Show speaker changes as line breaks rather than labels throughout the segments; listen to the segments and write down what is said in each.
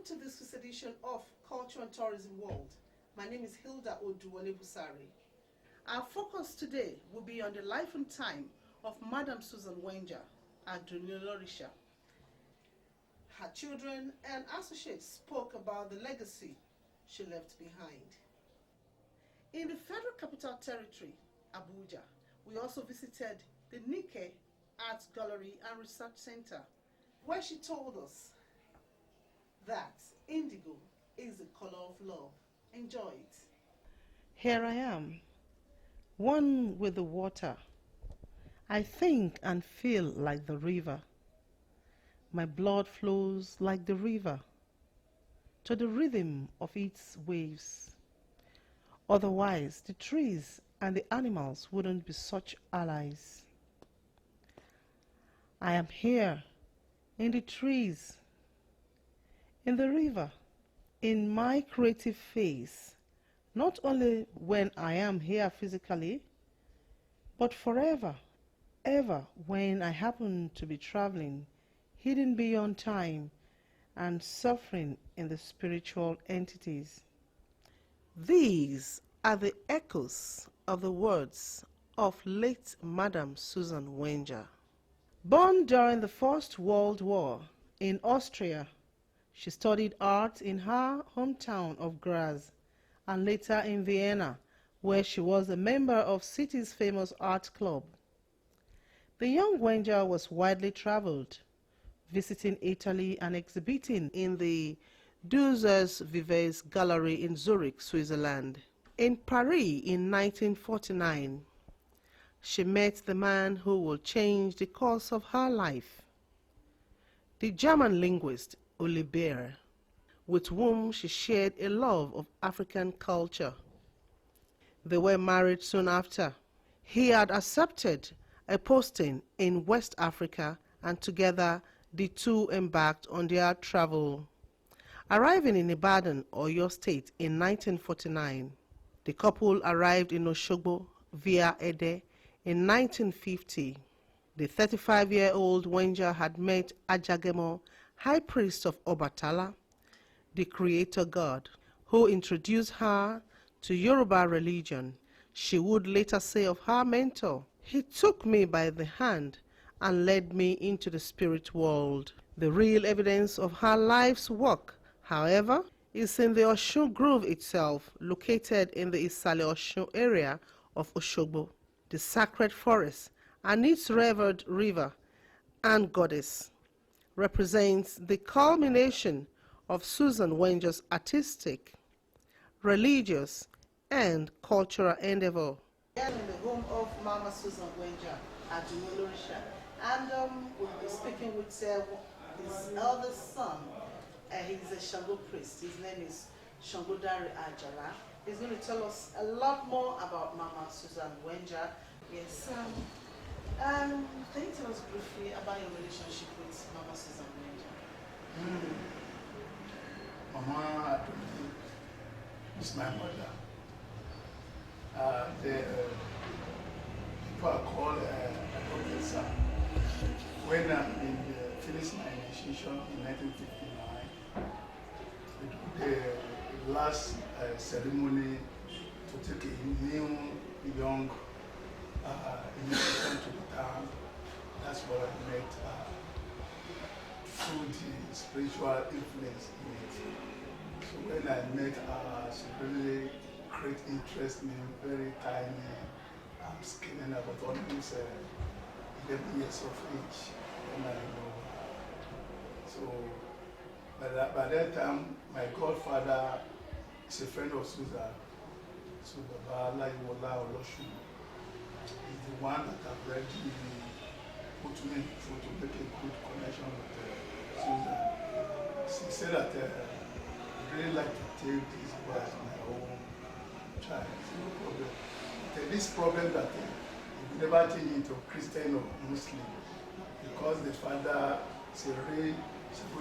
Welcome to this first edition of Culture and Tourism World. My name is Hilda Oduwole-Busari. Our focus today will be on the life and time of Madam Susan Wenger at Lorisha. Her children and associates spoke about the legacy she left behind. In the Federal Capital Territory, Abuja, we also visited the Nike Art Gallery and Research Center, where she told us that indigo is the color of love. Enjoy it.
Here I am, one with the water. I think and feel like the river. My blood flows like the river to the rhythm of its waves. Otherwise, the trees and the animals wouldn't be such allies. I am here in the trees, in the river, in my creative phase, not only when I am here physically, but forever, ever when I happen to be traveling, hidden beyond time and suffering in the spiritual entities. These are the echoes of the words of late Madam Susan Wenger. Born during the First World War in Austria, she studied art in her hometown of Graz and later in Vienna, where she was a member of city's famous art club. The young Wenger was widely traveled, visiting Italy and exhibiting in the Deux Vives Gallery in Zurich, Switzerland. In Paris in 1949, she met the man who would change the course of her life, the German linguist Uli Beer, with whom she shared a love of African culture. They were married soon after. He had accepted a posting in West Africa, and together the two embarked on their travel. Arriving in Ibadan, Oyo State in 1949, the couple arrived in Oshogbo via Ede in 1950. The 35-year-old Wenger had met Ajagemo, high priest of Obatala, the creator god, who introduced her to Yoruba religion. She would later say of her mentor, "He took me by the hand and led me into the spirit world." The real evidence of her life's work, however, is in the Osun Grove itself, located in the Isale Osun area of Oshogbo. The sacred forest and its revered river and goddess represents the culmination of Susan Wenger's artistic, religious, and cultural endeavor.
We are in the home of Mama Susan Wenger at Lorisha, and we'll be speaking with his eldest son. He's a Shango priest. His name is Shangodari Ajala. He's going to tell us a lot more about Mama Susan Wenger. Yes, can you tell us briefly about your relationship with Mama Susan Wenger?
Mama is my mother. The people are called Professor. When I finished my initiation in 1959, we did the last ceremony to take a new young initiation to the town. That's where I met through the spiritual influence in it. So when I met her, she really great interest in me, very tiny. I'm skinning about almost 11 years of age when I know her. So by that time, my godfather is a friend of Susan. So Baba Laiwola Oloshu is the one that have really put me through to make a good connection with Susan. She said that I really like to take this boy as my own child. No problem. But this problem that we never change into Christian or Muslim because the father is a real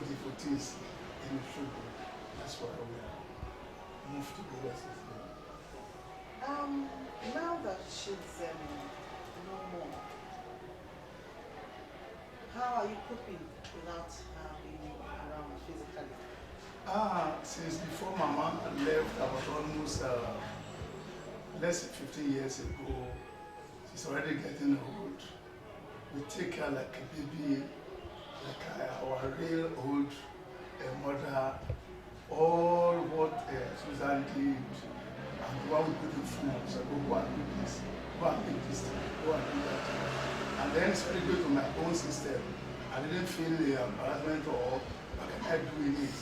devotee in the football. That's why we moved to the West.
Now that she's no more, how are you coping without being around physically?
Since before Mama left about almost less than 15 years ago, she's already getting old. We take her like a baby, like our real old mother. All what Susan did, and what we put in phone, so go and do this, go and do this, go and do that. And then it's very good to my own system. I didn't feel the embarrassment or what can I do in it.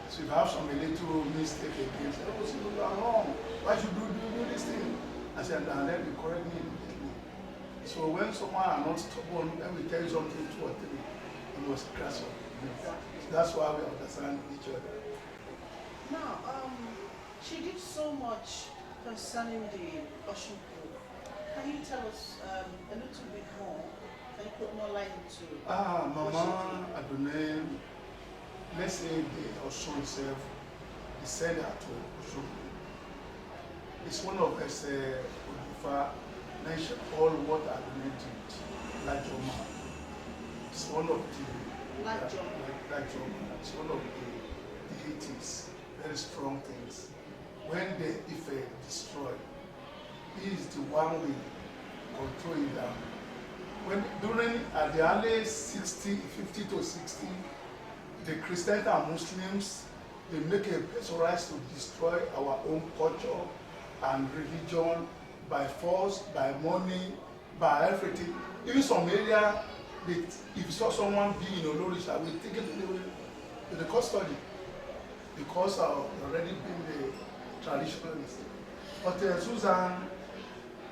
So if I have some little mistake again, say, oh, so you are wrong. Why should you do this thing? I said, and then they correct me immediately. So when someone are not stubborn, when we tell you something 2 or 3, it was crash up. So that's why we understand each other.
Now, she did so much concerning the Ocean Group. Can you tell us a little bit more? Can you put more light into
Mama Adonai, let's say the Ocean itself, he said that to Ocean. It's one of us, Odifa, mentioned all what Adonai did, like Joma. It's one of the,
Like
Joma. It's one of the deities. Very strong things. When the Ife destroy, he is the one we control it down. When during at the early 50 to 60, the Christians and Muslims, they make a pressurized to destroy our own culture and religion by force, by money, by everything. Even some area, if you saw someone being in Olorisha, we take it to the custody. Because of already being the traditionalist. But Susan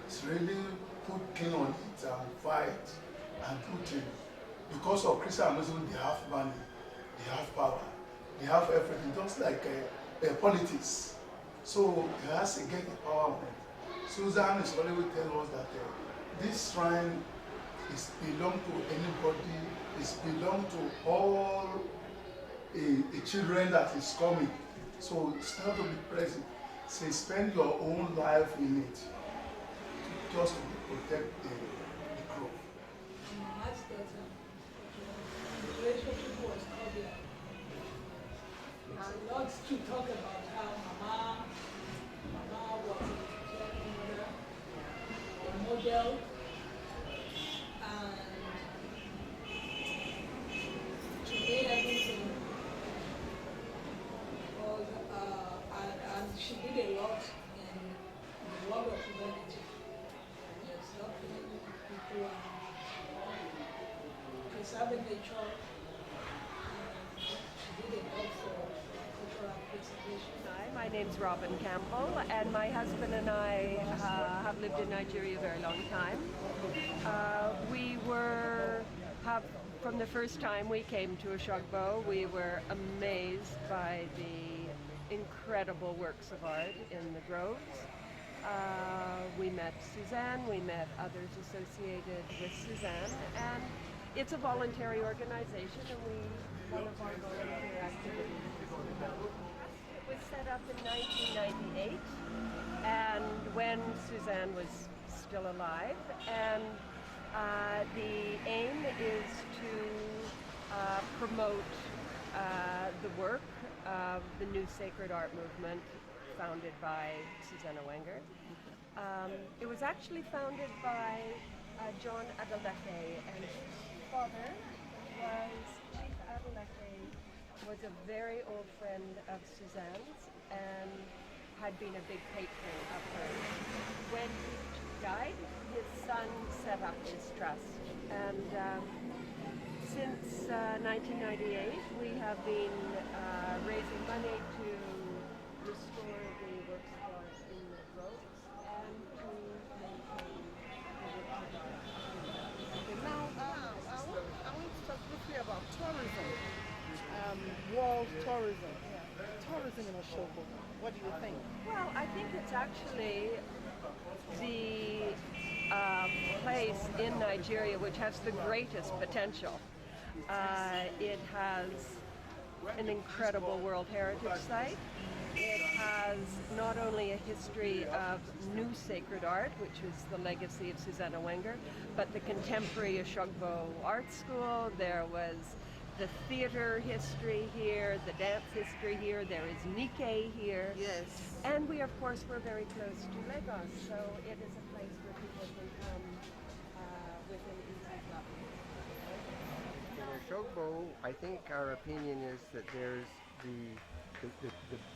is really put king on it and fight and put in. Because of Christianism, they have money, they have power, they have everything, just like politics. So he has to get empowerment. Susan is always tell us that this shrine is belong to anybody, it's belong to all the children that is coming. So it's not to be present. Say spend your own life in it, just to protect the crop.
That's that the relationship was cordial. It's a lot to talk about how Mama was a caring mother, a model, and she did everything. And she did a lot in the world of humanity. There's helping people and preserving nature. And she did a lot for cultural preservation.
Hi, my name's Robin Campbell, and my husband and I have lived in Nigeria a very long time. From the first time we came to Oshogbo, we were amazed by the incredible works of art in the groves. We met Suzanne, we met others associated with Suzanne, and it's a voluntary organization, and one of our volunteer activities it was set up in 1998, and when Suzanne was still alive, and the aim is to promote the work of the new sacred art movement founded by Susanna Wenger. It was actually founded by John Adeleke, and his father Chief Adeleke was a very old friend of Suzanne's and had been a big patron of hers. When he died, his son set up his trust, and since 1998 we have been raising money to restore the works of art in the groves and to maintain the works of art.
Now, I want to talk briefly about tourism, world tourism. Tourism in Oshogbo. What do you think?
Well, I think it's actually the place in Nigeria which has the greatest potential. It has an incredible World Heritage Site. It has not only a history of new sacred art, which was the legacy of Susanna Wenger, but the contemporary Oshogbo Art School. There was the theater history here, the dance history here. There is Nikkei here.
Yes.
And we, of course, we're very close to Lagos, so it is a place where people can come within easy travel.
In Oshogbo, I think our opinion is that there's the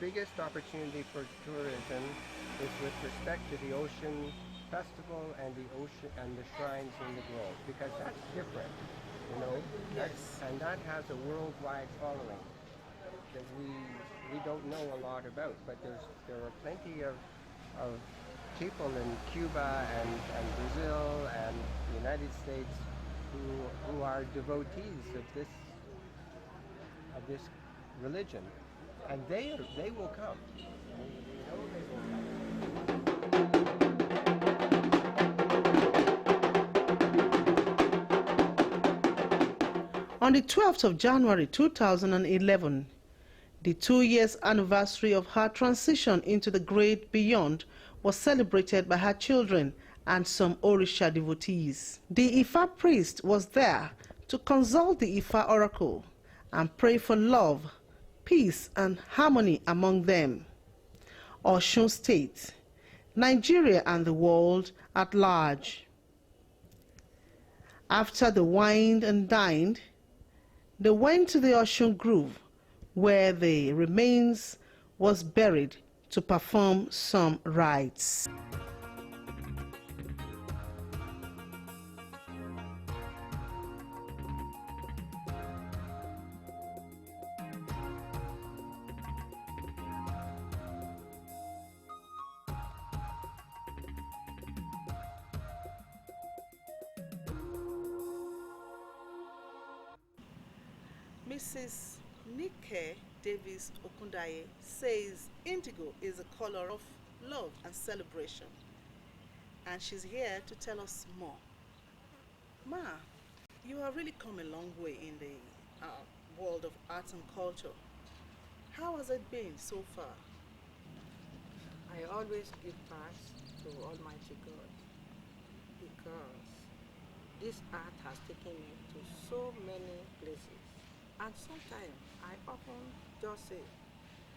biggest opportunity for tourism is with respect to the ocean festival and the ocean and the shrines in the grove, because that's different, you know.
Yes.
And that has a worldwide following that we don't know a lot about, but there are plenty of people in Cuba and Brazil and the United States who are devotees of this religion, and they will come. We know they will come.
On the 12th of January 2011, the 2 years anniversary of her transition into the great beyond was celebrated by her children and some Orisha devotees. The Ifa priest was there to consult the Ifa oracle and pray for love, peace and harmony among them, Osun State, Nigeria and the world at large. After they wined and dined, they went to the Osun Grove, where the remains was buried to perform some rites.
Mrs. Nike Davis Okundaye says indigo is the color of love and celebration, and she's here to tell us more. Ma, you have really come a long way in the world of arts and culture. How has it been so far?
I always give thanks to Almighty God because this art has taken me to so many places. And sometimes I often just say,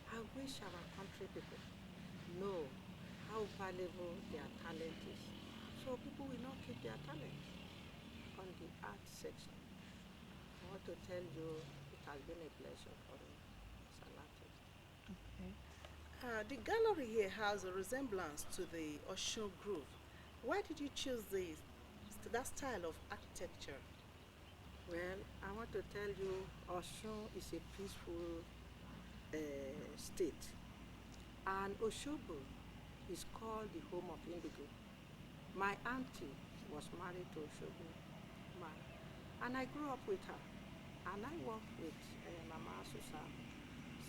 I wish our country people know how valuable their talent is. So people will not keep their talent on the art section. I want to tell you it has been a pleasure for me as an artist.
The gallery here has a resemblance to the Osun Grove. Why did you choose that style of architecture?
Well, I want to tell you, Osun is a peaceful state, and Osogbo is called the home of indigo. My auntie was married to Osogbo man, and I grew up with her, and I worked with Mama Susa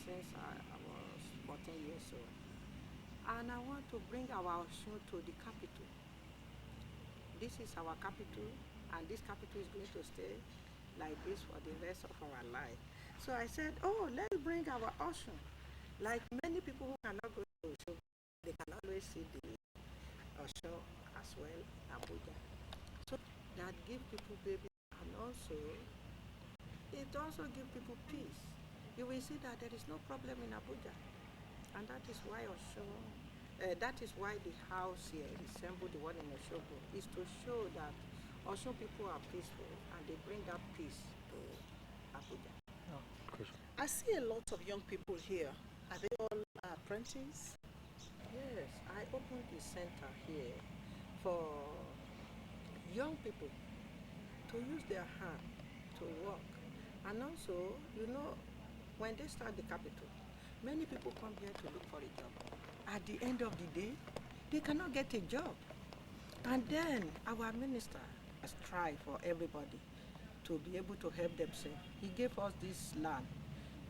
since I was 14 years old. And I want to bring our Osun to the capital. This is our capital, and this capital is going to stay like this for the rest of our life. So I said, oh, let's bring our Osun. Like many people who cannot go to Osun, they can always see the Osun as well, Abuja. So that give people baby, and also, it also give people peace. You will see that there is no problem in Abuja. And that is why Osun, that is why the house here resembles the one in Osogbo, is to show that Osun people are peaceful and they bring that peace to Abuja.
I see a lot of young people here. Are they all apprentices?
Yes, I opened the center here for young people to use their hand to work. And also, you know, when they start the capital, many people come here to look for a job. At the end of the day, they cannot get a job. And then our minister has tried for everybody to be able to help themselves. He gave us this land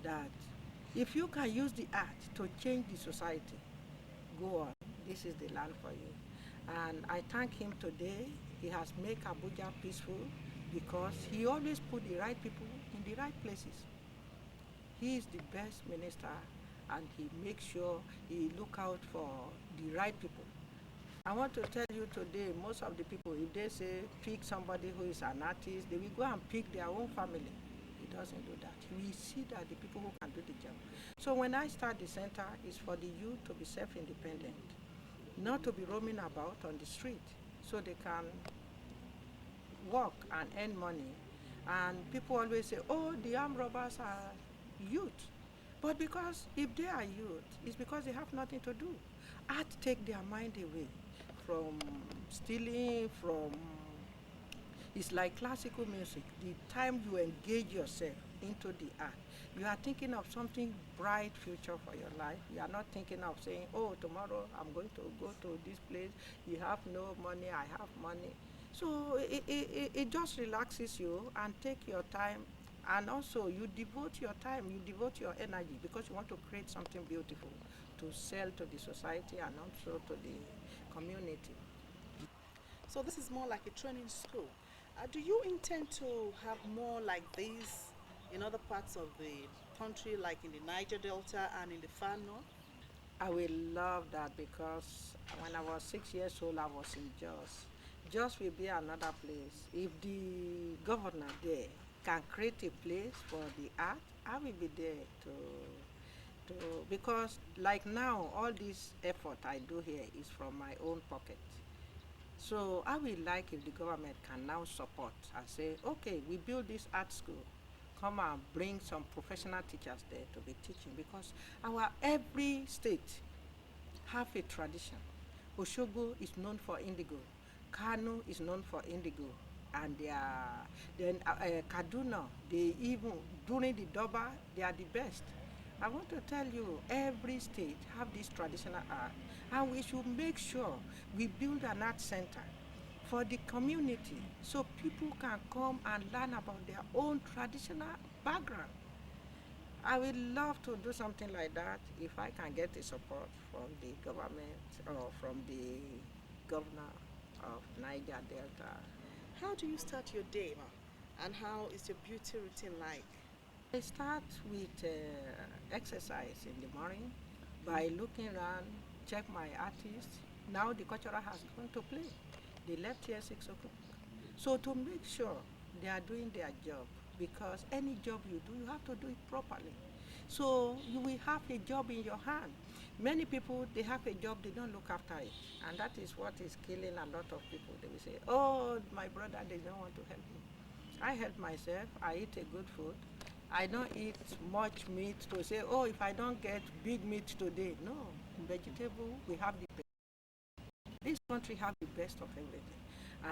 that if you can use the art to change the society, go on. This is the land for you. And I thank him today. He has made Abuja peaceful because he always put the right people in the right places. He is the best minister, and he makes sure he look out for the right people. I want to tell you today, most of the people, if they say pick somebody who is an artist, they will go and pick their own family. doesn't do that. We see that the people who can do the job. So when I start the center, it's for the youth to be self-independent, not to be roaming about on the street, so they can work and earn money. And people always say, oh, the armed robbers are youth. But because if they are youth, it's because they have nothing to do. Art take their mind away from stealing, from, it's like classical music. The time you engage yourself into the art, you are thinking of something bright future for your life. You are not thinking of saying, oh, tomorrow I'm going to go to this place. You have no money, I have money. So it just relaxes you and take your time, and also you devote your time, you devote your energy because you want to create something beautiful to sell to the society and also to the community.
So this is more like a training school. Do you intend to have more like this in other parts of the country, like in the Niger Delta and in the far north?
I will love that because when I was 6 years old, I was in Jos. Jos will be another place. If the governor there can create a place for the art, I will be there to because like now, all this effort I do here is from my own pocket. So I would like if the government can now support and say, okay, we build this art school. Come and bring some professional teachers there to be teaching because our every state have a tradition. Oshogo is known for indigo. Kano is known for indigo. And then Kaduna, they even, during the Doba, they are the best. I want to tell you, every state have this traditional art, and we should make sure we build an art center for the community so people can come and learn about their own traditional background. I would love to do something like that if I can get the support from the government or from the governor of Niger Delta.
How do you start your day, ma? And how is your beauty routine like?
I start with exercise in the morning by looking around, check my artists. Now the cultural has gone to play. They left here 6 o'clock. So to make sure they are doing their job, because any job you do, you have to do it properly. So you will have a job in your hand. Many people, they have a job, they don't look after it. And that is what is killing a lot of people. They will say, oh, my brother, they don't want to help me. I help myself, I eat a good food. I don't eat much meat to say, oh, if I don't get big meat today. No, in vegetable, we have the best. This country have the best of everything.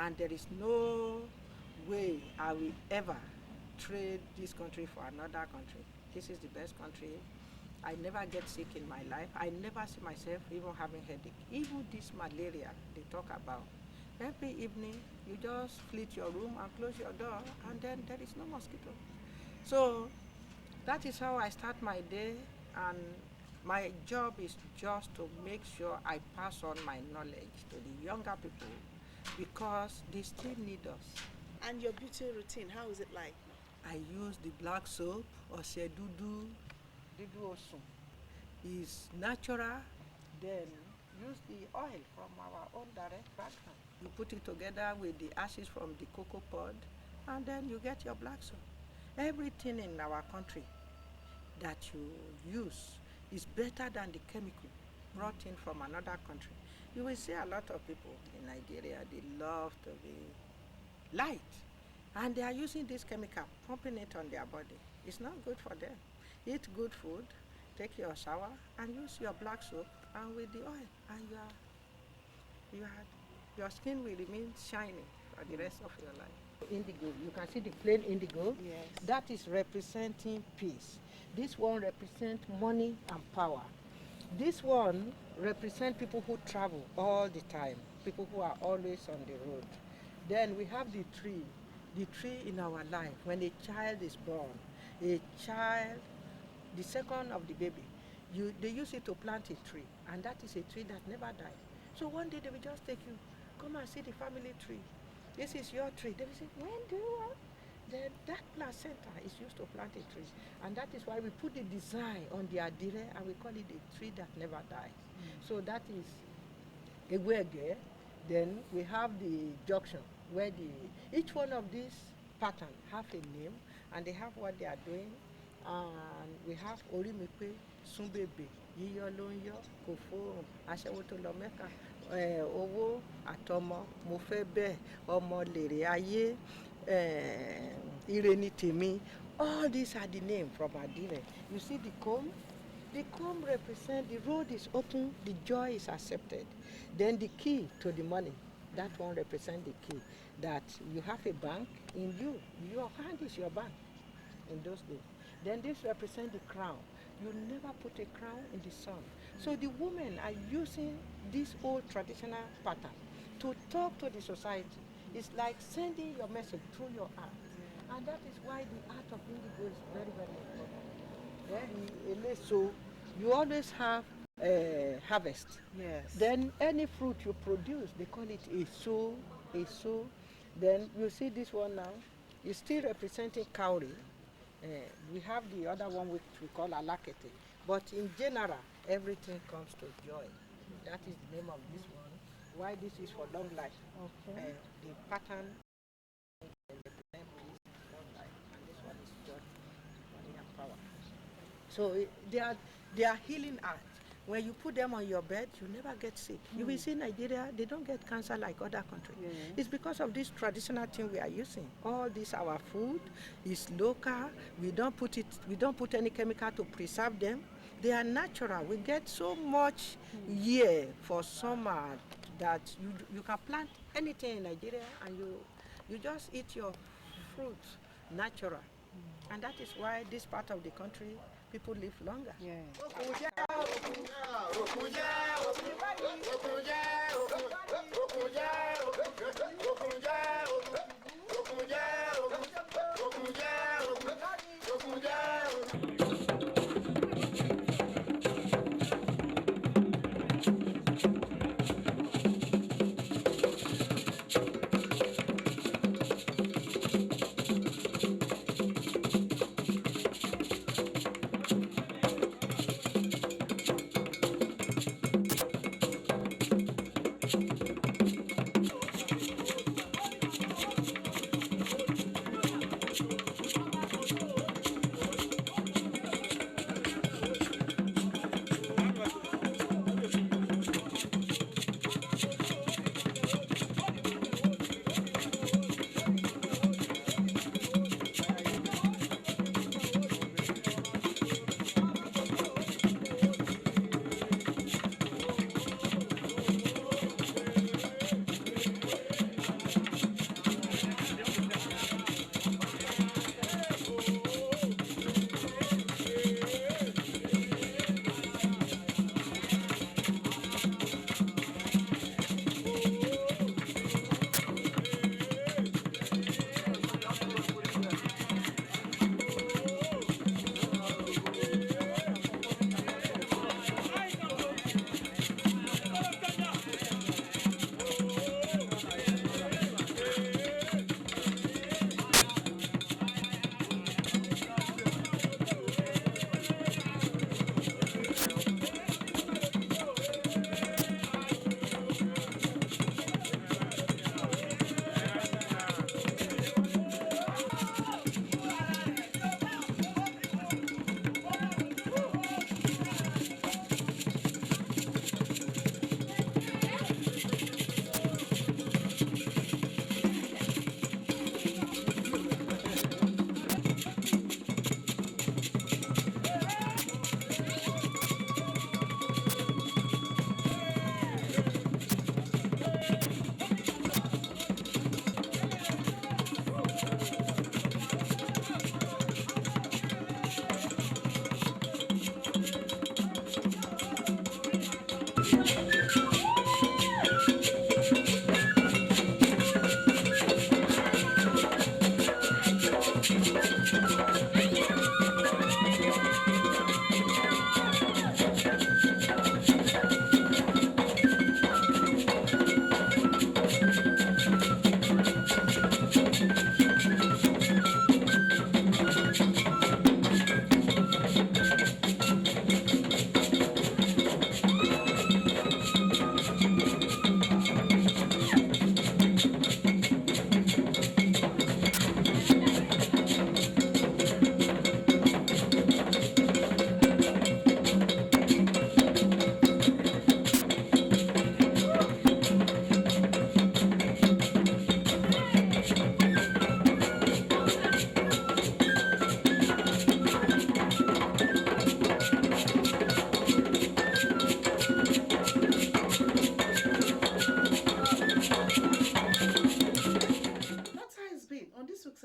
And there is no way I will ever trade this country for another country. This is the best country. I never get sick in my life. I never see myself even having headache. Even this malaria they talk about. Every evening, you just flit your room and close your door, and then there is no mosquito. So that is how I start my day, and my job is just to make sure I pass on my knowledge to the younger people because they still need us.
And your beauty routine, how is it like?
I use the black soap or Dudu Osun. It's natural. Then use the oil from our own direct factory. You put it together with the ashes from the cocoa pod, and then you get your black soap. Everything in our country that you use is better than the chemical brought in from another country. You will see a lot of people in Nigeria, they love to be light. And they are using this chemical, pumping it on their body. It's not good for them. Eat good food, take your shower, and use your black soap and with the oil, and your skin will remain shiny for the rest of your life. Indigo, you can see the plain indigo.
Yes.
That is representing peace. This one represents money and power. This one represents people who travel all the time, people who are always on the road. Then we have the tree in our life. When a child is born, a child, the second of the baby, they use it to plant a tree, and that is a tree that never dies. So one day they will just take you, come and see the family tree. This is your tree. They will say, when do you want? Then that placenta is used to plant a tree, and that is why we put the design on the adire, and we call it a tree that never dies. So that is a Wenger. Then we have the junction where each one of these pattern have a name and they have what they are doing. And we have Orimipe, Sumbebe, Yíyọ ló ń yọ, kò fóòrùn, aṣẹ́wó tó lọ Mẹ́kà, owó àtọmọ, mo fẹ́ bẹ́ẹ̀, ọmọ lèrè ayé, ire ni tèmi. All these are the name from Adire. You see the comb? The comb represents the road is open, the joy is accepted. Then the key to the money, that one represents the key. That you have a bank in you, your hand is your bank in those days. Then this represents the crown. You never put a crown in the sun. So the women are using this old traditional pattern to talk to the society. It's like sending your message through your art. And that is why the art of indigo is very, very important. So you always have harvest.
Yes.
Then any fruit you produce, they call it a so, a so. Then you see this one now, it's still representing cowrie. We have the other one which we call alakete. But in general, everything comes to joy. That is the name of this one. Why this is for long life.
Okay.
The pattern represent peace, long life, and this one is joy, money and power. So they are healing art. When you put them on your bed, you never get sick. You will see Nigeria, they don't get cancer like other countries. It's because of this traditional thing we are using. All this our food is local. We don't put any chemical to preserve them. They are natural. We get so much year for summer that you can plant anything in Nigeria and you just eat your fruit natural. And that is why this part of the country people live longer.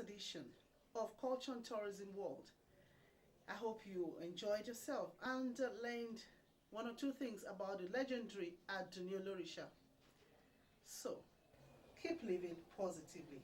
edition of Culture and Tourism World. I hope you enjoyed yourself and learned one or two things about the legendary Adunni Olorisha. So, keep living positively.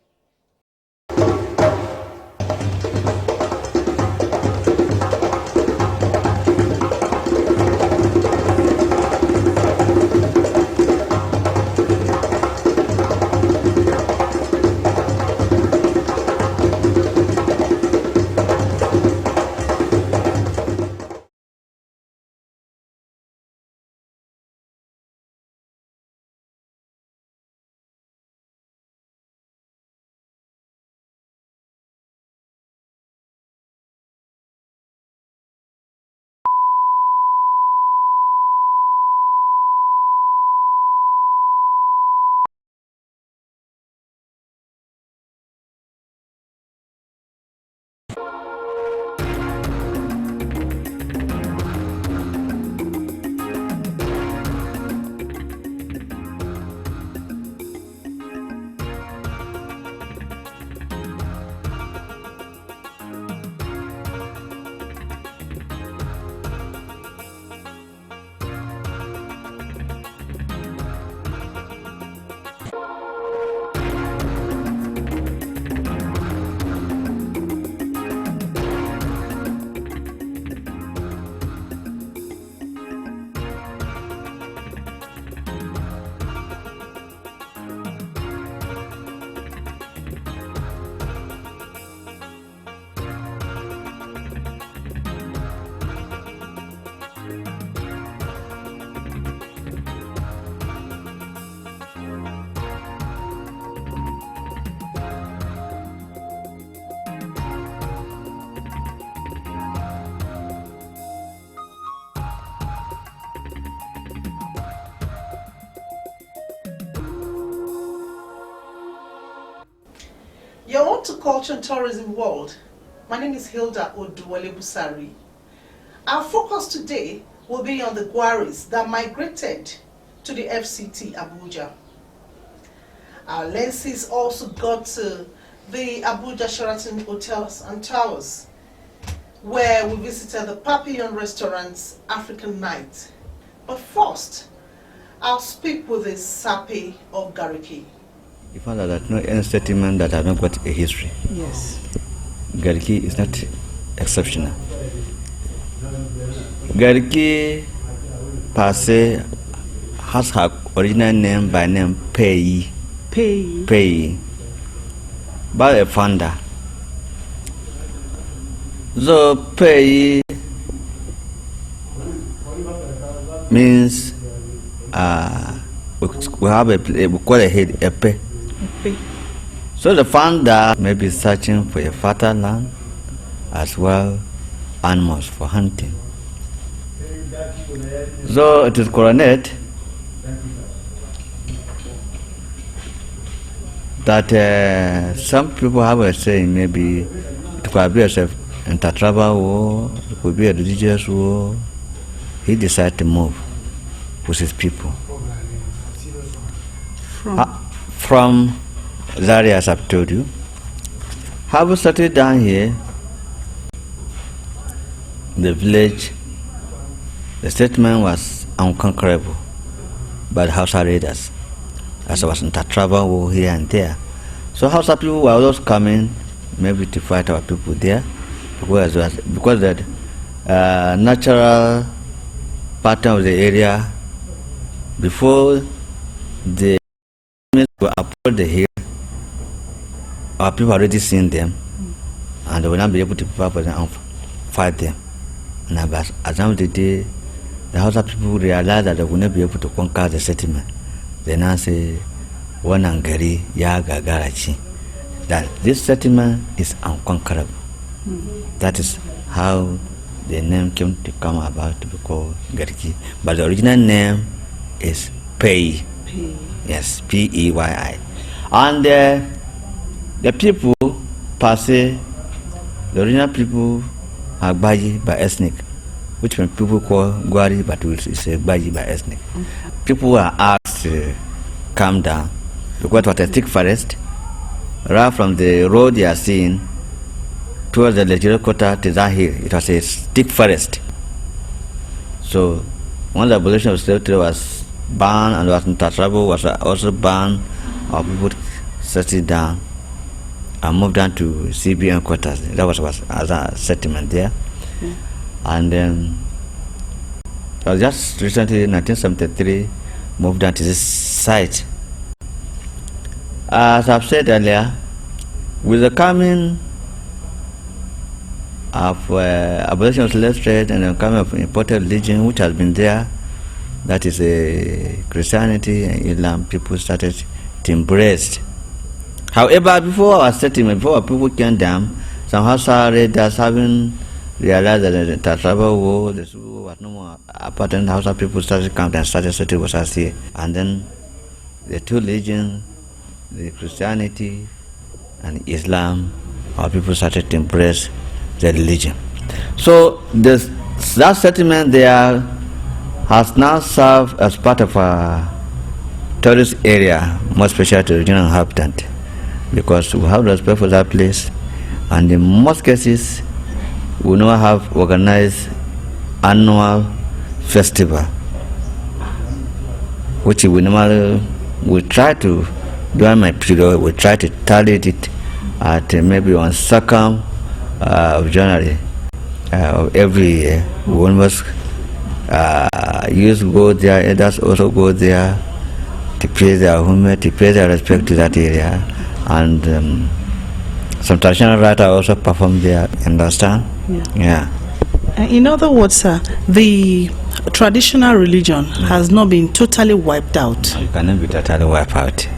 You're on to Culture and Tourism World. My name is Hilda Oduwole-Busari. Our focus today will be on the Gwaris that migrated to the FCT Abuja. Our lenses also got to the Abuja Sheraton Hotels and Towers, where we visited the Papillon Restaurant's African Night. But first, I'll speak with the Sapi of Gariki.
You found out that no any settlement that has not got a history.
Yes.
Gariki is not exceptional. Gariki per se has her original name by name Pei. Pei. By a founder. So Pei means we have we call a head a Pei. So the founder may be searching for a fertile land as well animals for hunting. So it is coronet that some people have a saying maybe it could be a intertribal war, it could be a religious war. He decided to move with his people. From Zaria, as I've told you. Have started down here, the village, the settlement was unconquerable by the Hausa raiders, as there was intertribal war here and there. So Hausa people were always coming, maybe to fight our people there, because the natural pattern of the area, before the were upon the hill, our people already seen them, and they will not be able to prepare for them and fight them. And as of the day, the Hausa people realized that they will not be able to conquer the settlement. They now say, Wanangari ya Gagarachi, that this settlement is unconquerable. That is how the name came to come about to be called Gariki. But the original name is Pei. Yes, P-E-Y-I. And the people, per se, the original people are Baji by ethnic, which people call Gwari, but it's a Baji by ethnic. People are asked to calm down because it was a thick forest, right from the road you are seeing towards the legislative quarter to that hill. It was a thick forest. So when the abolition of slavery was banned and was in trouble, was also banned, our people settled down and moved down to CBN quarters. That was as a settlement there. And then just recently, 1973, moved down to this site. As I've said earlier, with the coming of abolition of slave trade and the coming of imported religion, which has been there, that is Christianity and Islam, people started to embrace. However, before our settlement, before our people came down, some Hausa raiders having realized that the tribal war, the civil war was no more important, Hausa people started coming and started settling with us here. And then the two religions, the Christianity and Islam, our people started to embrace the religion. So that settlement there has now served as part of a tourist area, more special to regional inhabitants, because we have respect for that place, and in most cases we now have organized annual festival, which we normally try to, during my period, we try to target it at maybe on 2nd of January of every year. We almost youth go there, elders also go there to pay their homage, to pay their respect to that area, and some traditional writers also perform there. Understand? Yeah.
In other words, sir, the traditional religion has not been totally wiped out.
It cannot be totally wiped out.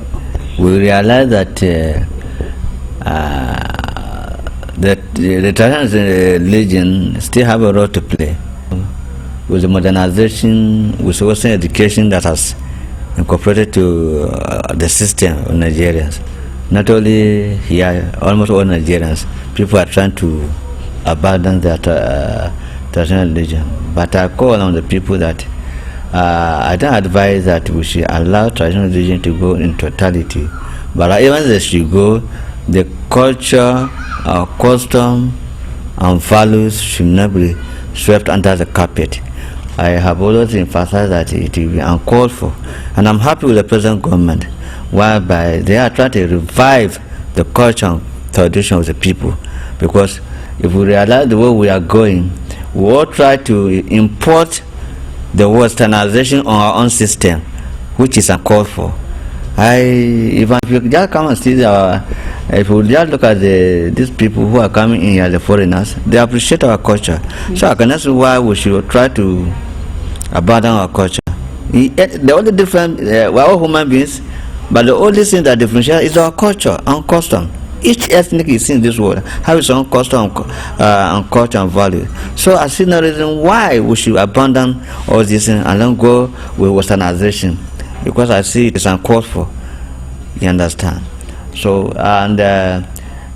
We realize that the traditional religion still have a role to play. With the modernization, with Western education that has incorporated to the system of Nigerians, not only here, almost all Nigerians, people are trying to abandon their traditional religion. But I call on the people that I don't advise that we should allow traditional religion to go in totality, but even they should go, the culture, custom, and values should not be swept under the carpet. I have always emphasized that it will be uncalled for, and I'm happy with the present government, whereby they are trying to revive the culture and tradition of the people. Because if we realize the way we are going, we all try to import the westernization on our own system, which is uncalled for. If you just come and see if we just look at these people who are coming in here, the foreigners, they appreciate our culture. So I cannot see why we should try to abandon our culture. The only difference, we're all human beings, but the only thing that differentiates is our culture and custom. Each ethnic is in this world has its own custom and culture and value. So I see no reason why we should abandon all these things and then go with westernization, because I see it is uncalled for. You understand? So, and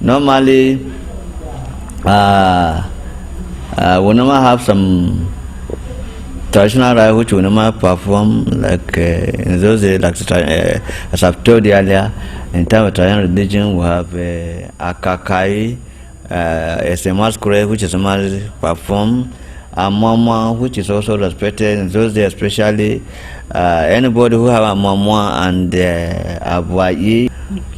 normally we normally have some traditional rites which we normally perform, like in those days, like as I've told you earlier, in terms of traditional religion, we have Akakai, it's a masquerade which is normally performed, a mama which is also respected in those days, especially anybody who have a mama and a boy,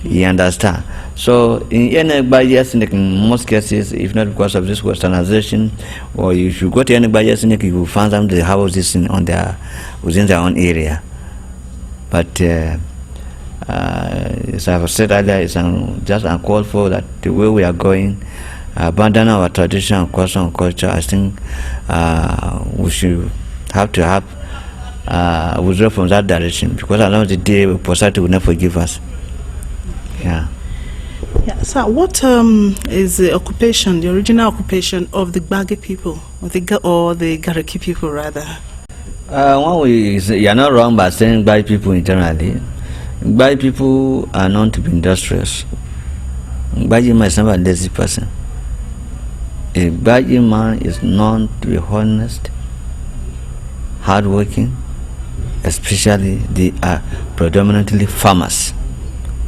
you understand. So in anybody yes, in most cases, if not because of this westernization, or if you go to anybody yes, you will find them they have this on within their own area. But as I've said earlier, it's just uncalled for that the way we are going, abandon our tradition and custom and culture. I think we should have to have withdraw from that direction, because at the end of the day, posterity will not forgive us. Yeah.
Yeah. So, what is the occupation, the original occupation of the Gbagi people, or the Gariki people, rather?
You're not wrong by saying Gbagi people generally. Gbagi people are known to be industrious. Gbagi man is not a lazy person. A Gbagi man is known to be honest, hardworking, especially they are predominantly farmers.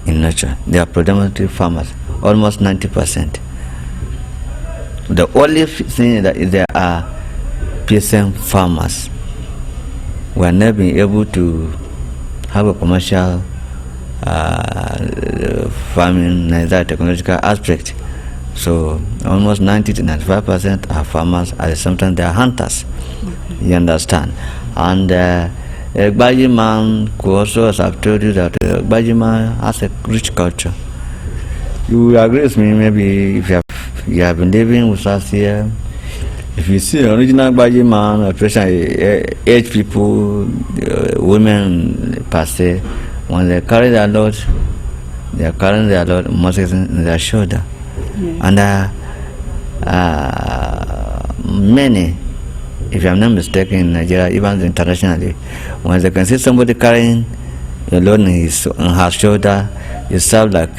in nature. They are predominantly farmers, almost 90%. The only thing that there are peasant farmers. We are never been able to have a commercial farming, neither technological aspect. So almost 90 to 95% are farmers, and sometimes they are hunters. You understand? And Gbaji man could also, as I've told you, that Gbaji man has a rich culture. You will agree with me, maybe if you have been living with us here, if you see original Gbaji man, especially aged people, women per se, when they carry their load, they are carrying their load mostly in their shoulder. And many, if I'm not mistaken, in Nigeria, even internationally, when they can see somebody carrying a load on her shoulder, it sounds like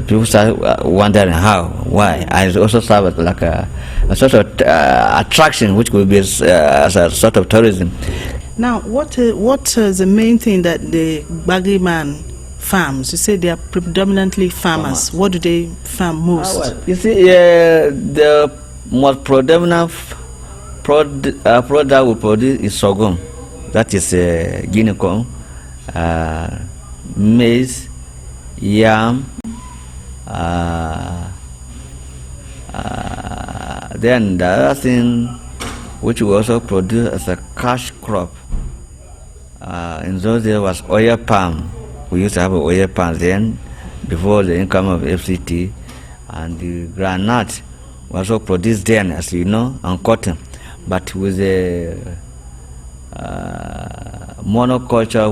people start wondering how, why. And it also serves like a sort of attraction, which could be as a sort of tourism.
Now, what is the main thing that the Gbaji man farms? You say they are predominantly farmers. What do they farm most?
You see, the most predominant product we produce is sorghum. That is guinea corn, maize, yam. Then the other thing which we also produce as a cash crop in those days was oil palm. We used to have oil palm then, before the income of FCT, and the granite was also produced then, as you know, and cotton. But with the monoculture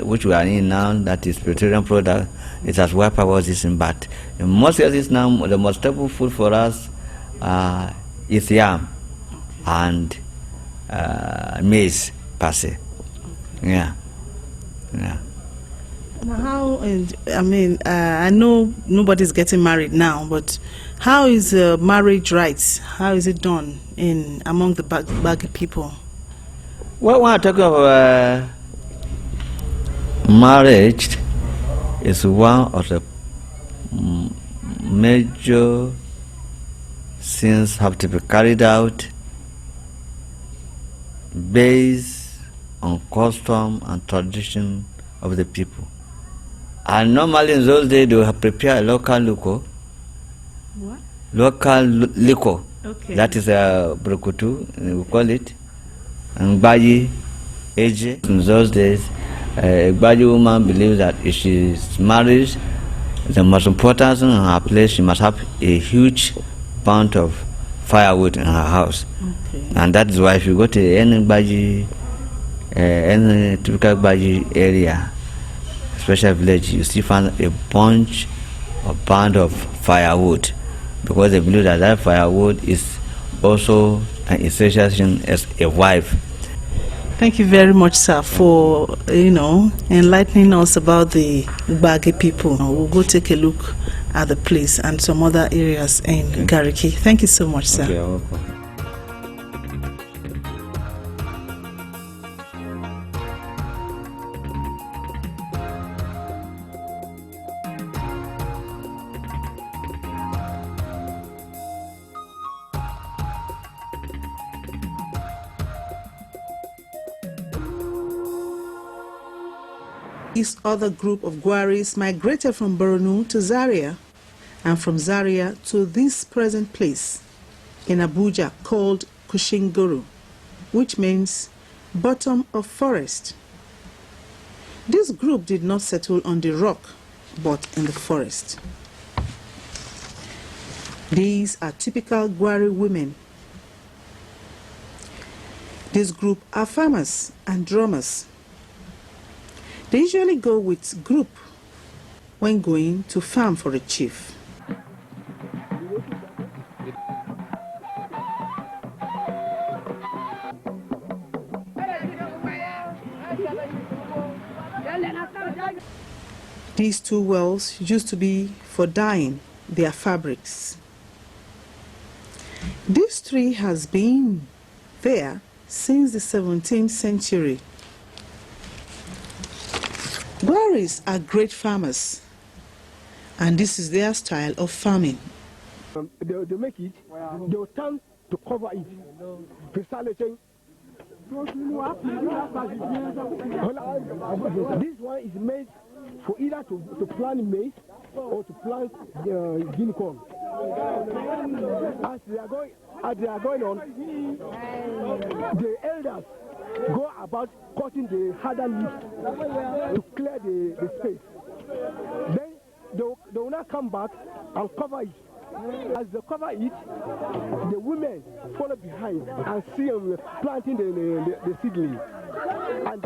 which we are in now, that is petroleum product, it has wiped out this. But in most cases now, the most stable food for us is yam and maize per se. Yeah.
Now how, I know nobody's getting married now, but how is marriage rights? How is it done among the Gbaji people?
Well, when I talk about marriage, is one of the major things have to be carried out based on custom and tradition of the people. And normally in those days they will prepare a local liquor.
What?
Local liquor.
Okay.
That is a brukutu, we call it. And Gbaji age. In those days, a Gbaji woman believes that if she is married, the most important thing in her place, she must have a huge amount of firewood in her house.
Okay.
And that is why if you go to any Gbaji, any typical Gbaji area, especially village, you still find a bunch or band of firewood, because they believe that that firewood is also an essential thing as a wife.
Thank you very much, sir, for enlightening us about the Gbaji people. We'll go take a look at the place and some other areas in Gariki. Thank you so much, sir.
Okay, you're welcome.
This other group of Gwaris migrated from Borno to Zaria, and from Zaria to this present place in Abuja called Kushinguru, which means bottom of forest. This group did not settle on the rock, but in the forest. These are typical Gwari women. This group are farmers and drummers. They usually go with group when going to farm for a chief. These two wells used to be for dyeing their fabrics. This tree has been there since the 17th century. Gwaris are great farmers, and this is their style of farming.
They make it, they will turn to cover it. This one is made for either to plant maize or to plant guinea corn. As they are going on, the elders go about cutting the harder leaves to clear the space. Then they will not come back and cover it. As they cover it, the women follow behind and see them planting the seedling. And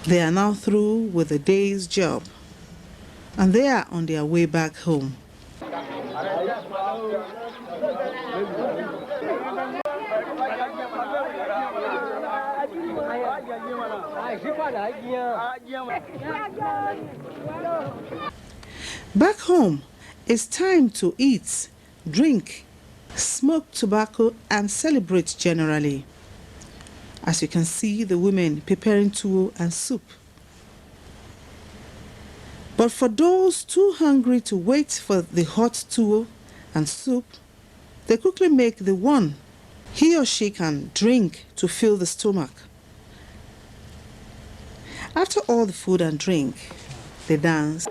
They are now through with the day's job, and they are on their way back home. Back home, it's time to eat, drink, smoke tobacco, and celebrate generally. As you can see, the women preparing tuwo and soup. But for those too hungry to wait for the hot tuwo and soup, they quickly make the one he or she can drink to fill the stomach. After all the food and drink, they dance.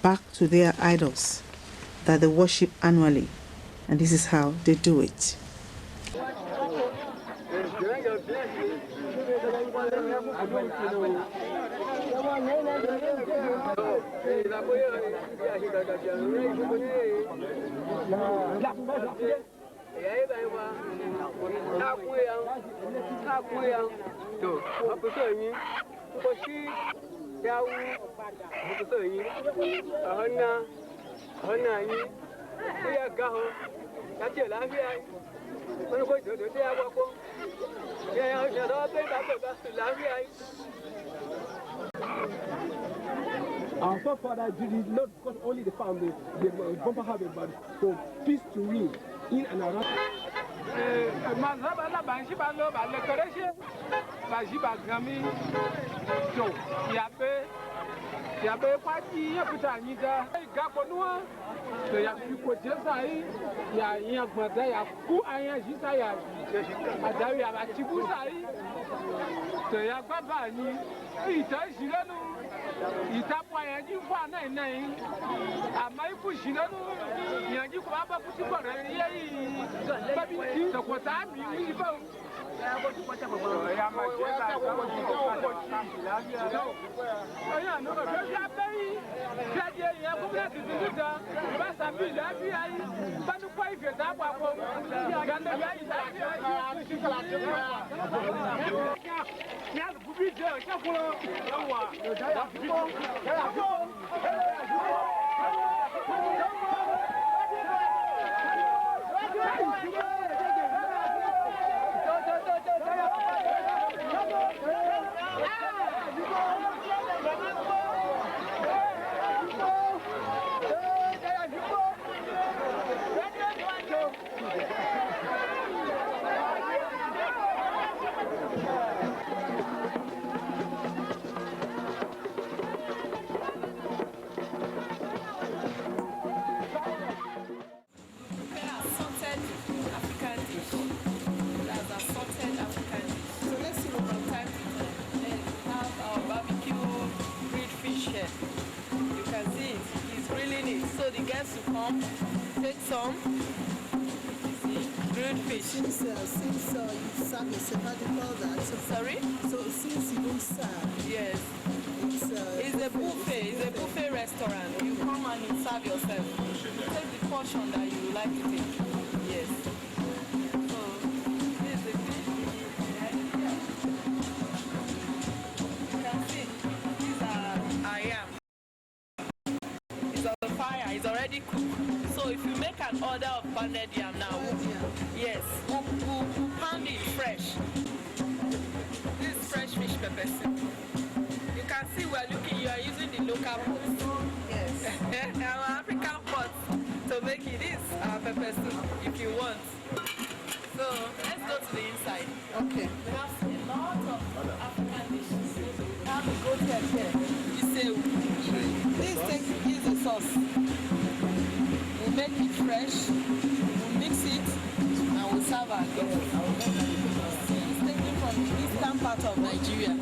Back to their idols that they worship annually, and this is how they do it.
our forefathers did it not because only the family, they bumper have it, but for peace to reign in and around.
the guests to come, take some. Grilled fish.
Since you serve yourself, how do you call that?
Sorry?
So since you don't serve,
Yes.
it's
a buffet. It's a buffet restaurant. You come and you serve yourself. Take the portion that you like to take. Yes. So this is the fish. You can see these are ayam. It's on the fire. It's already cooked. So if you make an order of pounded yam now, yes, we'll pound it fresh. This is fresh fish pepper soup. You can see you are using the local pot. Yes. Our African pot to make it is our pepper soup if you want. So let's go to the inside.
okay.
We have a lot of African dishes. We have the goat head here. Please use the sauce. We'll make it fresh. We'll mix it and we'll serve our guests. It's taken from the eastern part of Nigeria.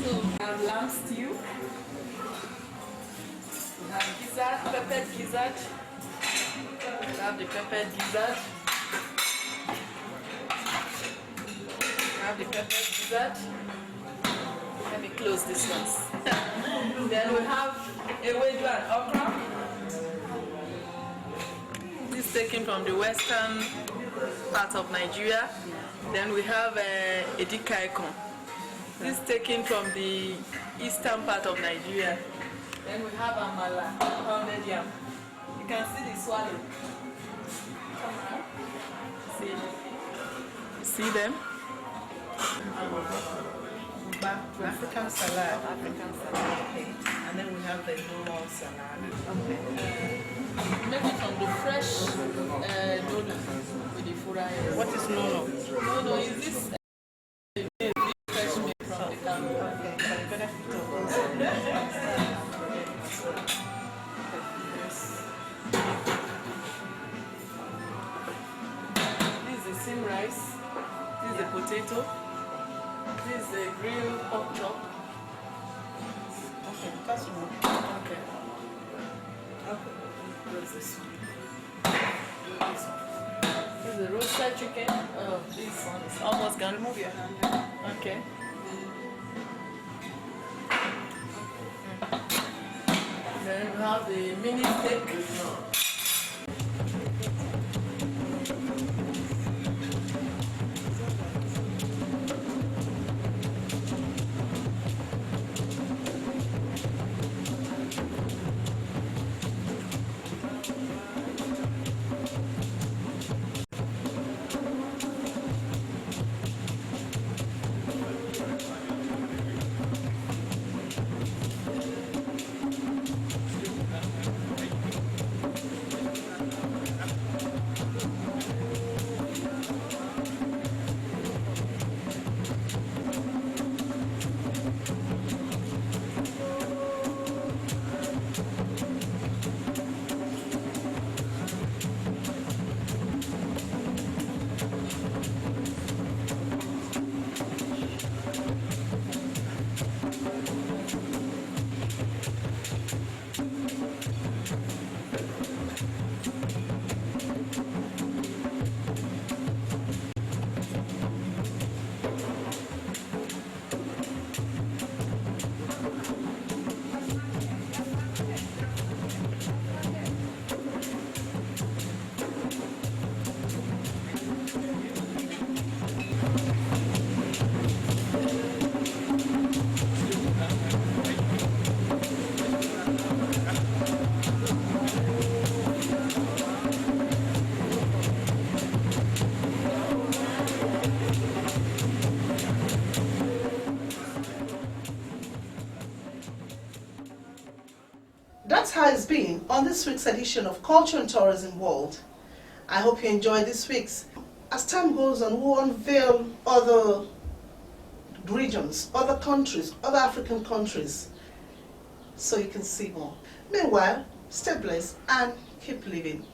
So we have lamb stew. We have gizzard, peppered gizzard. We have the peppered gizzard. We have the peppered gizzard. Let me close this one. Then we have ewedu and okra. This is taken from the western part of Nigeria. Then we have edikaikon. This is taken from the eastern part of Nigeria. Then we have amala, pounded yam. You can see the swallow. Come around. See? You see them?
African salad.
African salad.
Okay. And then we have the normal salad.
Okay. Make it from the fresh noodle with the fura.
What is nono?
Nono is this fresh meat from the cow.
Okay. For the benefit of
This is the sim rice. This is the potato. This is the grilled pork chop.
Okay, that's one.
Okay. Where's this one? This is the roasted chicken. Oh, this one is almost gone. Remove your hand. Okay. Then we have the mini steak.
That's how it's been on this week's edition of Culture and Tourism World. I hope you enjoyed this week's. As time goes on, we'll unveil other regions, other countries, other African countries, so you can see more. Meanwhile, stay blessed and keep living.